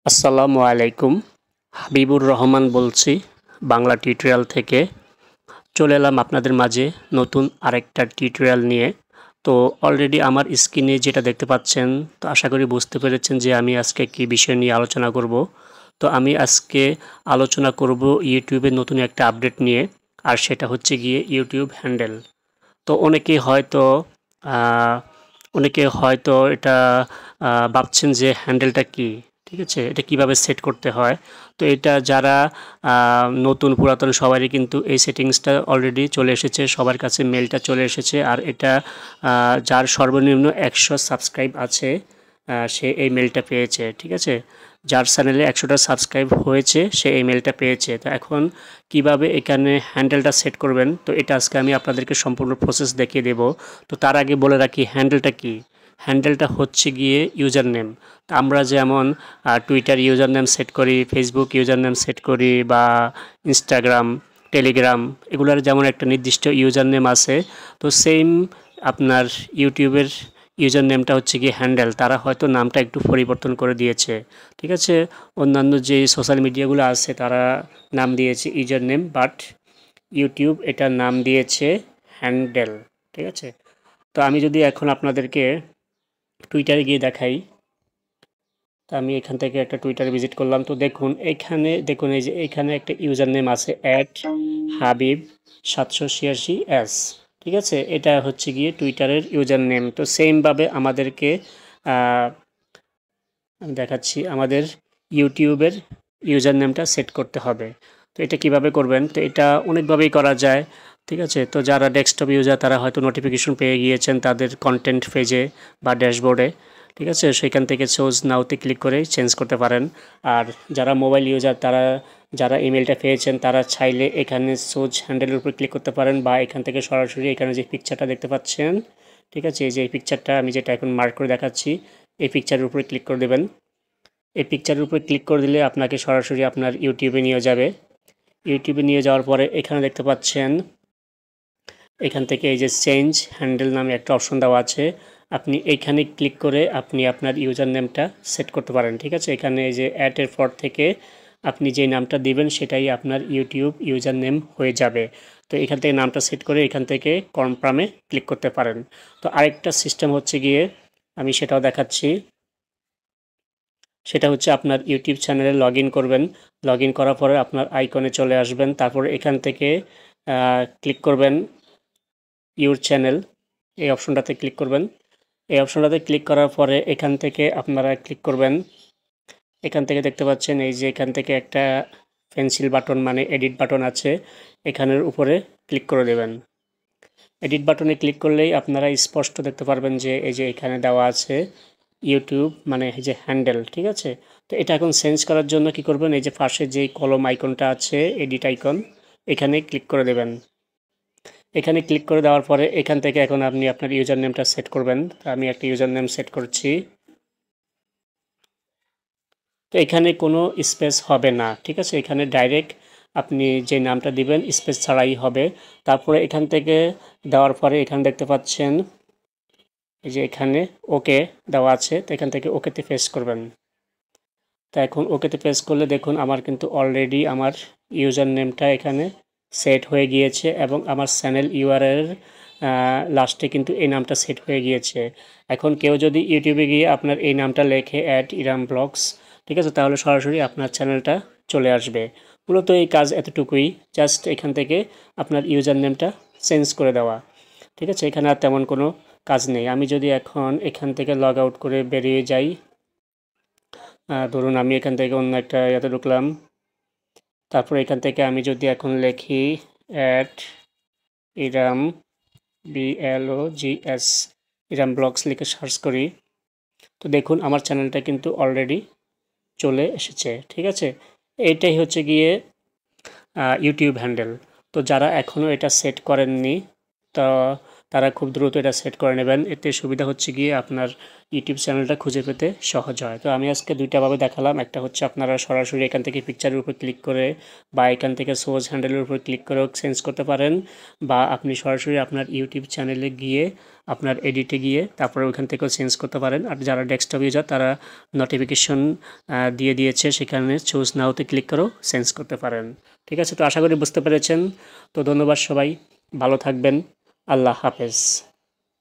আসসালামু আলাইকুম। হাবিবুর রহমান বলছি বাংলা টিউটোরিয়াল থেকে। চলে এলাম আপনাদের মাঝে নতুন আরেকটা টিউটোরিয়াল নিয়ে। তো অলরেডি আমার স্ক্রিনে যেটা দেখতে পাচ্ছেন, তো আশা করি বুঝতে পেরেছেন যে আমি আজকে কী বিষয় নিয়ে আলোচনা করব। তো আমি আজকে আলোচনা করব ইউটিউবের নতুন একটা আপডেট নিয়ে, আর সেটা হচ্ছে গিয়ে ইউটিউব হ্যান্ডেল। তো আহ, অনেকে হয়তো এটা ভাবছেন যে হ্যান্ডেলটা কী, ঠিক আছে, এটা কিভাবে সেট করতে হয়। তো এটা যারা নতুন পুরাতন সবারই কিন্তু এই সেটিংসটা অলরেডি চলে এসেছে, সবার কাছে মেলটা চলে এসেছে। আর এটা যার সর্বনিম্ন 100 সাবস্ক্রাইব আছে, সে এই মেলটা পেয়েছে, ঠিক আছে। যার চ্যানেলে 100টা সাবস্ক্রাইব হয়েছে সে এই মেলটা পেয়েছে। তো এখন কিভাবে এখানে হ্যান্ডেলটা সেট করবেন, তো এটা আজকে আমি আপনাদেরকে সম্পূর্ণ প্রসেস দেখিয়ে দেব। তো তার আগে বলে রাখি হ্যান্ডেলটা কি। হ্যান্ডেলটা হচ্ছে গিয়ে ইউজার নেম। তো আমরা যেমন টুইটার ইউজার নেম সেট করি, ফেসবুক ইউজার নেম সেট করি, বা ইনস্টাগ্রাম, টেলিগ্রাম, এগুলোর যেমন একটা নির্দিষ্ট ইউজার নেম আছে। তো সেম আপনার ইউটিউবের ইউজার নেমটা হচ্ছে গিয়ে হ্যান্ডেল। তারা হয়তো নামটা একটু পরিবর্তন করে দিয়েছে, ঠিক আছে। অন্যান্য যে সোশ্যাল মিডিয়াগুলো আছে তারা নাম দিয়েছে ইউজার নেম, বাট ইউটিউব এটার নাম দিয়েছে হ্যান্ডেল, ঠিক আছে। তো আমি যদি এখন আপনাদেরকে টুইটারে গিয়ে দেখাই, তো আমি এখান থেকে একটা টুইটারে ভিজিট করলাম। তো দেখুন এইখানে, দেখুন এই যে এইখানে একটা ইউজার নেম আছে হাবিব 786S, ঠিক আছে। এটা হচ্ছে গিয়ে টুইটারের ইউজার নেম। তো সেমভাবে আমাদেরকে আমি দেখাচ্ছি আমাদের ইউটিউবের ইউজার নেমটা সেট করতে হবে। তো এটা কিভাবে করবেন, তো এটা অনেকভাবেই করা যায়, ঠিক আছে। তো যারা ডেস্কটপ ইউজার তারা হয়তো নোটিফিকেশন পেয়ে গিয়েছেন তাদের কন্টেন্ট পেজে বা ড্যাশবোর্ডে, ঠিক আছে। সেখান থেকে সোজ নাওতে ক্লিক করে চেঞ্জ করতে পারেন। আর যারা মোবাইল ইউজার তারা, যারা ইমেলটা পেয়েছেন তারা চাইলে এখানে সোজ হ্যান্ডেলের উপর ক্লিক করতে পারেন, বা এখান থেকে সরাসরি এখানে যে পিকচারটা দেখতে পাচ্ছেন, ঠিক আছে, এই যে এই পিকচারটা আমি যেটা এখন মার্ক করে দেখাচ্ছি, এই পিকচারের উপরে ক্লিক করে দেবেন। এই পিকচারের উপরে ক্লিক করে দিলে আপনাকে সরাসরি আপনার ইউটিউবে নিয়ে যাবে। ইউটিউবে নিয়ে যাওয়ার পরে এখানে দেখতে পাচ্ছেন, এখান থেকে এই যে চেঞ্জ হ্যান্ডেল নামে একটা অপশন দেওয়া আছে। আপনি এইখানে ক্লিক করে আপনি আপনার ইউজার নেমটা সেট করতে পারেন, ঠিক আছে। এখানে এই যে অ্যাডের পর থেকে আপনি যে নামটা দিবেন সেটাই আপনার ইউটিউব ইউজার নেম হয়ে যাবে। তো এখান থেকে নামটা সেট করে এখান থেকে কনফার্মে ক্লিক করতে পারেন। তো আরেকটা সিস্টেম হচ্ছে গিয়ে আমি সেটাও দেখাচ্ছি। সেটা হচ্ছে আপনার ইউটিউব চ্যানেলে লগ ইন করবেন। লগ ইন করার পরে আপনার আইকনে চলে আসবেন। তারপর এখান থেকে ক্লিক করবেন ইউর চ্যানেল, এই অপশনটাতে ক্লিক করবেন। এই অপশনটাতে ক্লিক করার পরে এখান থেকে আপনারা ক্লিক করবেন। এখান থেকে দেখতে পাচ্ছেন এই যে এখান থেকে একটা পেন্সিল বাটন মানে এডিট বাটন আছে, এখানের উপরে ক্লিক করে দেবেন। এডিট বাটনে ক্লিক করলেই আপনারা স্পষ্ট দেখতে পারবেন যে এই যে এখানে দেওয়া আছে ইউটিউব মানে এই যে হ্যান্ডেল, ঠিক আছে। তো এটা এখন চেঞ্জ করার জন্য কি করবেন, এই যে পাশে যেই কলম আইকনটা আছে এডিট আইকন, এখানে ক্লিক করে দেবেন। এখানে ক্লিক করে দেওয়ার পরে এখান থেকে এখন আপনি আপনার ইউজার নেমটা সেট করবেন। তো আমি একটা ইউজার নেম সেট করছি। তো এখানে কোনো স্পেস হবে না, ঠিক আছে। এখানে ডাইরেক্ট আপনি যে নামটা দিবেন স্পেস ছাড়াই হবে। তারপরে এখান থেকে দেওয়ার পরে এখানে দেখতে পাচ্ছেন এই যে এখানে ওকে দেওয়া আছে, তো এখান থেকে ওকেতে প্রেস করবেন। তো এখন ওকেতে প্রেস করলে দেখুন আমার কিন্তু অলরেডি আমার ইউজার নেমটা এখানে সেট হয়ে গিয়েছে, এবং আমার চ্যানেল ইউআরএল লাস্টে কিন্তু এই নামটা সেট হয়ে গিয়েছে। এখন কেউ যদি ইউটিউবে গিয়ে আপনার এই নামটা লেখে ইরাম ব্লগস, ঠিক আছে, তাহলে সরাসরি আপনার চ্যানেলটা চলে আসবে। মূলত এই কাজ এতটুকুই, জাস্ট এখান থেকে আপনার ইউজার নেমটা চেঞ্জ করে দেওয়া, ঠিক আছে। এখানে আর তেমন কোনো কাজ নেই। আমি যদি এখন এখান থেকে লগ আউট করে বেরিয়ে যাই, ধরুন আমি এখান থেকে অন্য একটা ইয়েতে ঢুকলাম, তারপর এখান থেকে আমি যদি এখন লিখি ইরাম BLOGS ইরাম ব্লগস লিখে সার্চ করি, তো দেখুন আমার চ্যানেলটা কিন্তু অলরেডি চলে এসেছে, ঠিক আছে। এইটাই হচ্ছে গিয়ে ইউটিউব হ্যান্ডেল। তো যারা এখনও এটা সেট করেননি, তো তারা খুব দ্রুত এটা সেট করে নেবেন। এতে সুবিধা হচ্ছে গিয়ে আপনার ইউটিউব চ্যানেলটা খুঁজে পেতে সহজ হয়। তো আমি আজকে দুইটাভাবে দেখালাম। একটা হচ্ছে আপনারা সরাসরি এখান থেকে পিকচারের উপর ক্লিক করে বা এখান থেকে সোর্স হ্যান্ডেলের উপর ক্লিক করেও চেঞ্জ করতে পারেন, বা আপনি সরাসরি আপনার ইউটিউব চ্যানেলে গিয়ে আপনার এডিটে গিয়ে তারপরে ওইখান থেকেও চেঞ্জ করতে পারেন। আর যারা ডেস্কটপ ইউজার তারা নোটিফিকেশন দিয়ে দিয়েছে, সেখানে চুজ নাওতে ক্লিক করেও চেঞ্জ করতে পারেন। ঠিক আছে, তো আশা করি বুঝতে পেরেছেন। তো ধন্যবাদ সবাই, ভালো থাকবেন, আল্লাহ হাফেজ।